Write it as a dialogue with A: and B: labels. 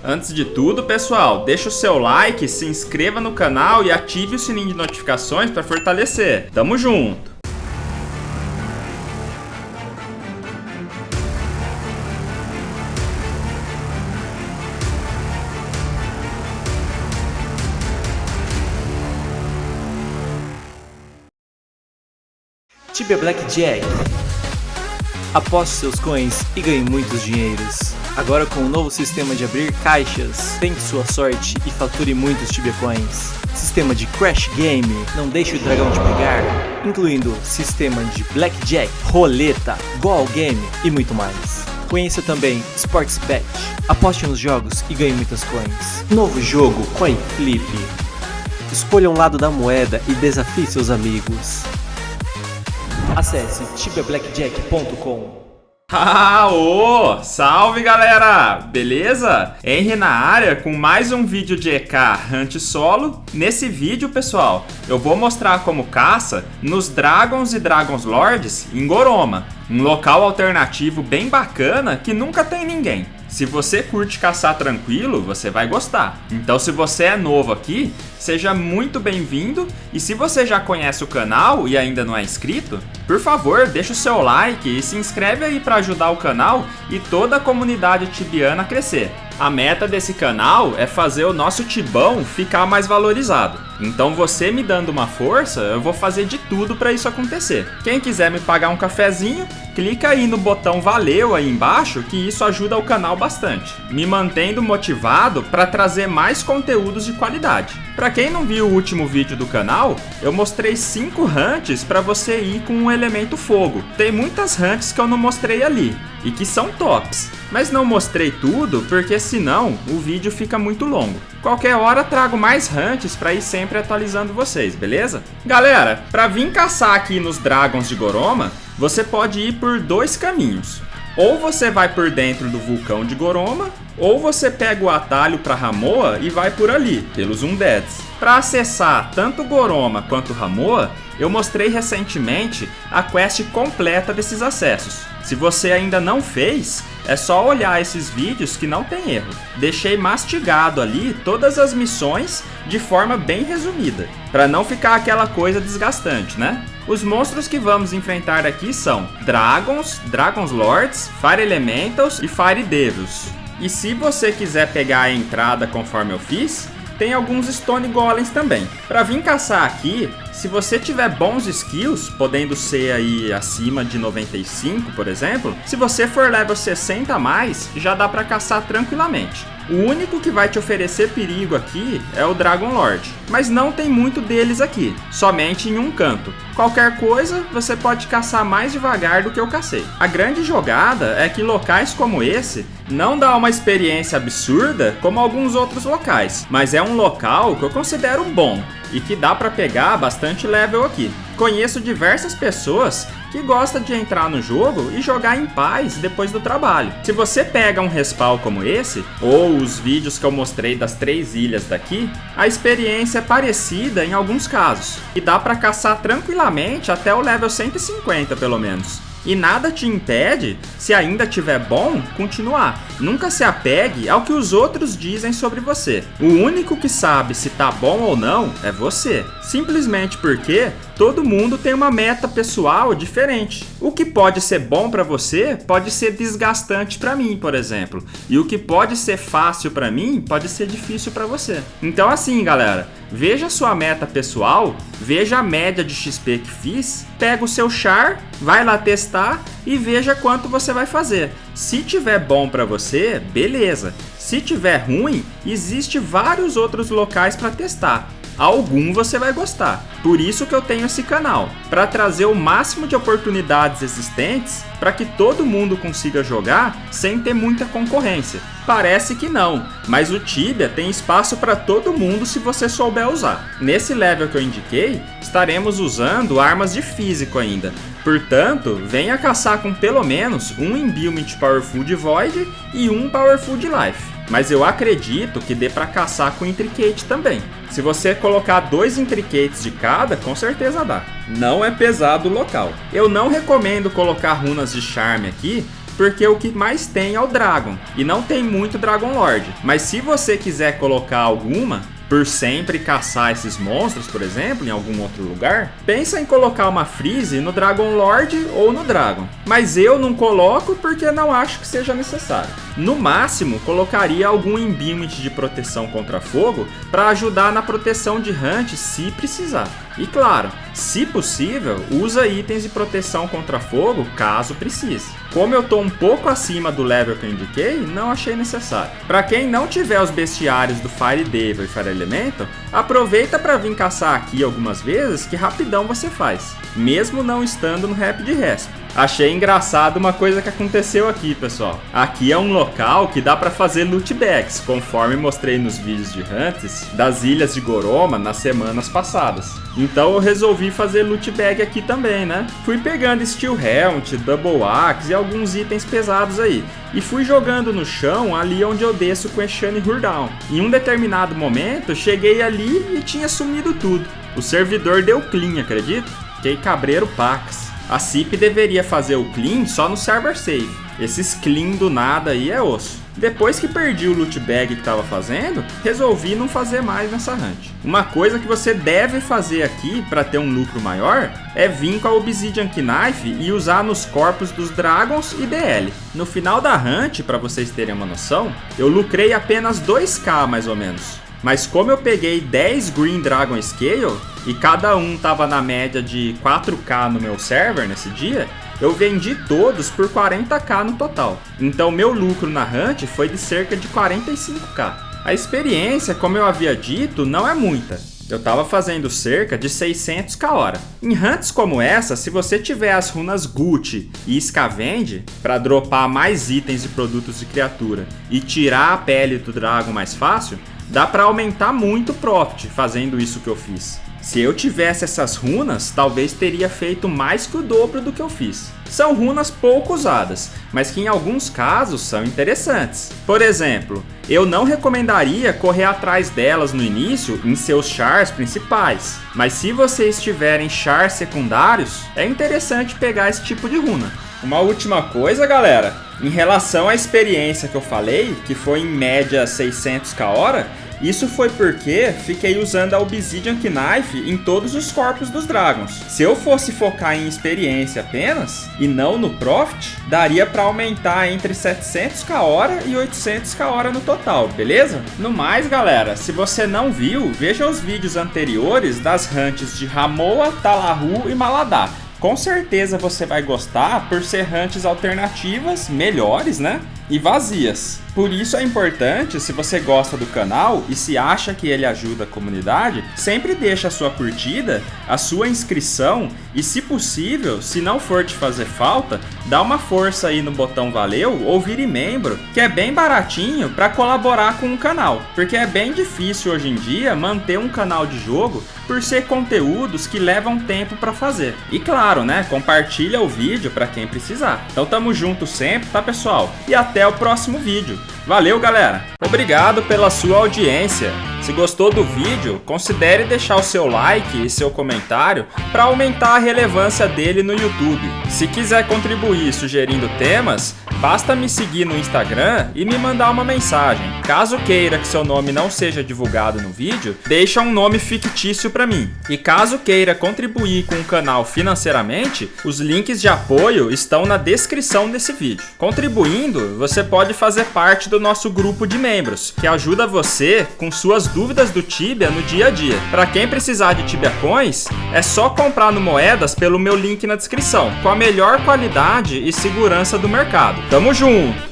A: Antes de tudo, pessoal, deixa o seu like, se inscreva no canal e ative o sininho de notificações para fortalecer. Tamo junto!
B: Tibia Blackjack. Aposte seus coins e ganhe muitos dinheiros. Agora com o novo sistema de abrir caixas, tente sua sorte e fature muitos Tibia Coins. Sistema de Crash Game, não deixe o dragão te pegar, incluindo sistema de Blackjack, roleta, Goal Game e muito mais. Conheça também Sports Bet. Aposte nos jogos e ganhe muitas coins. Novo jogo Coin Flip. Escolha um lado da moeda e desafie seus amigos. Acesse tibiablackjack.com.
A: Salve galera! Beleza? Henry na área com mais um vídeo de EK Hunt Solo. Nesse vídeo, pessoal, eu vou mostrar como caça nos Dragons e Dragons Lords em Goroma, um local alternativo bem bacana que nunca tem ninguém. Se você curte caçar tranquilo, você vai gostar. Então, se você é novo aqui, seja muito bem-vindo. E se você já conhece o canal e ainda não é inscrito, por favor, deixa o seu like e se inscreve aí para ajudar o canal e toda a comunidade tibiana a crescer. A meta desse canal é fazer o nosso tibão ficar mais valorizado. Então você me dando uma força, eu vou fazer de tudo para isso acontecer. Quem quiser me pagar um cafezinho, clica aí no botão valeu aí embaixo, que isso ajuda o canal bastante, me mantendo motivado para trazer mais conteúdos de qualidade. Para quem não viu o último vídeo do canal, eu mostrei 5 hunts para você ir com um elemento fogo. Tem muitas hunts que eu não mostrei ali e que são tops, mas não mostrei tudo porque senão o vídeo fica muito longo. Qualquer hora trago mais hunts para ir sempre atualizando vocês, beleza? Galera, para vir caçar aqui nos Dragons de Goroma, você pode ir por 2 caminhos. Ou você vai por dentro do vulcão de Goroma, ou você pega o atalho para Ramoa e vai por ali, pelos Undeads. Para acessar tanto Goroma quanto Ramoa, eu mostrei recentemente a quest completa desses acessos. Se você ainda não fez, é só olhar esses vídeos que não tem erro. Deixei mastigado ali todas as missões de forma bem resumida, para não ficar aquela coisa desgastante, né? Os monstros que vamos enfrentar aqui são Dragons, Dragons Lords, Fire Elementals e Fire Devils. E se você quiser pegar a entrada conforme eu fiz, tem alguns Stone Golems também. Para vir caçar aqui, se você tiver bons skills, podendo ser aí acima de 95, por exemplo, se você for level 60 a mais, já dá para caçar tranquilamente. O único que vai te oferecer perigo aqui é o Dragon Lord, mas não tem muito deles aqui, somente em um canto. Qualquer coisa, você pode caçar mais devagar do que eu cacei. A grande jogada é que locais como esse não dá uma experiência absurda como alguns outros locais, mas é um local que eu considero bom e que dá para pegar bastante level aqui. Conheço diversas pessoas que gostam de entrar no jogo e jogar em paz depois do trabalho. Se você pega um respawn como esse, ou os vídeos que eu mostrei das 3 ilhas daqui, a experiência é parecida em alguns casos, e dá para caçar tranquilamente até o level 150 pelo menos. E nada te impede, se ainda tiver bom, continuar. Nunca se apegue ao que os outros dizem sobre você. O único que sabe se tá bom ou não é você. Simplesmente porque todo mundo tem uma meta pessoal diferente. O que pode ser bom para você pode ser desgastante para mim, por exemplo. E o que pode ser fácil para mim pode ser difícil para você. Então assim, galera, veja a sua meta pessoal, veja a média de XP que fiz, pega o seu char, vai lá testar e veja quanto você vai fazer. Se tiver bom para você, beleza. Se tiver ruim, existe vários outros locais para testar. Algum você vai gostar. Por isso que eu tenho esse canal, para trazer o máximo de oportunidades existentes para que todo mundo consiga jogar sem ter muita concorrência. Parece que não, mas o Tibia tem espaço para todo mundo se você souber usar. Nesse level que eu indiquei, estaremos usando armas de físico ainda. Portanto, venha caçar com pelo menos um Imbuement Powerful de Void e um Powerful de Life. Mas eu acredito que dê para caçar com Intricate também. Se você colocar 2 Intricates de cada, com certeza dá. Não é pesado o local. Eu não recomendo colocar runas de charme aqui, porque o que mais tem é o Dragon, e não tem muito Dragon Lord. Mas se você quiser colocar alguma, por sempre caçar esses monstros, por exemplo, em algum outro lugar, pensa em colocar uma Freeze no Dragon Lord ou no Dragon. Mas eu não coloco porque não acho que seja necessário. No máximo, colocaria algum Imbuement de proteção contra fogo para ajudar na proteção de Hunt se precisar. E claro, se possível, usa itens de proteção contra fogo caso precise. Como eu tô um pouco acima do level que eu indiquei, não achei necessário. Para quem não tiver os bestiários do Fire Devil e Fire Elemental, aproveita para vir caçar aqui algumas vezes que rapidão você faz, mesmo não estando no Rapid Resp. Achei engraçado uma coisa que aconteceu aqui, pessoal. Aqui é um local que dá para fazer loot bags, conforme mostrei nos vídeos de Hunts das ilhas de Goroma nas semanas passadas. Então eu resolvi fazer loot bag aqui também, né? Fui pegando Steel Helmet, Double Axe e alguns itens pesados aí, e fui jogando no chão ali onde eu desço com Eshani Hurdown. Em um determinado momento, cheguei ali e tinha sumido tudo. O servidor deu clean, acredita? Fiquei cabreiro pacas. A CIP deveria fazer o clean só no server save. Esses clean do nada aí é osso. Depois que perdi o loot bag que estava fazendo, resolvi não fazer mais nessa hunt. Uma coisa que você deve fazer aqui para ter um lucro maior é vir com a Obsidian Knife e usar nos corpos dos Dragons e DL. No final da hunt, para vocês terem uma noção, eu lucrei apenas 2k mais ou menos. Mas como eu peguei 10 Green Dragon Scale e cada um tava na média de 4k no meu server nesse dia, eu vendi todos por 40k no total. Então meu lucro na hunt foi de cerca de 45k. A experiência, como eu havia dito, não é muita. Eu tava fazendo cerca de 600k hora. Em hunts como essa, se você tiver as runas Gucci e Scavenge para dropar mais itens e produtos de criatura e tirar a pele do Dragon mais fácil, dá para aumentar muito o profit fazendo isso que eu fiz. Se eu tivesse essas runas, talvez teria feito mais que o dobro do que eu fiz. São runas pouco usadas, mas que em alguns casos são interessantes. Por exemplo, eu não recomendaria correr atrás delas no início em seus chars principais, mas se vocês tiverem chars secundários, é interessante pegar esse tipo de runa. Uma última coisa, galera, em relação à experiência que eu falei, que foi em média 600k hora, isso foi porque fiquei usando a Obsidian Knife em todos os corpos dos Dragons. Se eu fosse focar em experiência apenas, e não no Profit, daria para aumentar entre 700k hora e 800k hora no total, beleza? No mais, galera, se você não viu, veja os vídeos anteriores das hunts de Ramoa, Talahu e Maladar. Com certeza você vai gostar por ser hunts alternativas, melhores, né? E vazias. Por isso é importante, se você gosta do canal e se acha que ele ajuda a comunidade, sempre deixa a sua curtida, a sua inscrição e, se possível, se não for te fazer falta, dá uma força aí no botão valeu ou vire membro, que é bem baratinho para colaborar com o canal, porque é bem difícil hoje em dia manter um canal de jogo por ser conteúdos que levam tempo para fazer. E claro, né, compartilha o vídeo para quem precisar. Então tamo junto sempre, tá, pessoal? E até o próximo vídeo. Valeu, galera! Obrigado pela sua audiência. Se gostou do vídeo, considere deixar o seu like e seu comentário para aumentar a relevância dele no YouTube. Se quiser contribuir sugerindo temas, basta me seguir no Instagram e me mandar uma mensagem. Caso queira que seu nome não seja divulgado no vídeo, deixa um nome fictício para mim. E caso queira contribuir com o canal financeiramente, os links de apoio estão na descrição desse vídeo. Contribuindo, você pode fazer parte do nosso grupo de membros, que ajuda você com suas dúvidas do Tibia no dia a dia. Para quem precisar de Tibia Coins, é só comprar no Moedas pelo meu link na descrição, com a melhor qualidade e segurança do mercado. Tamo junto!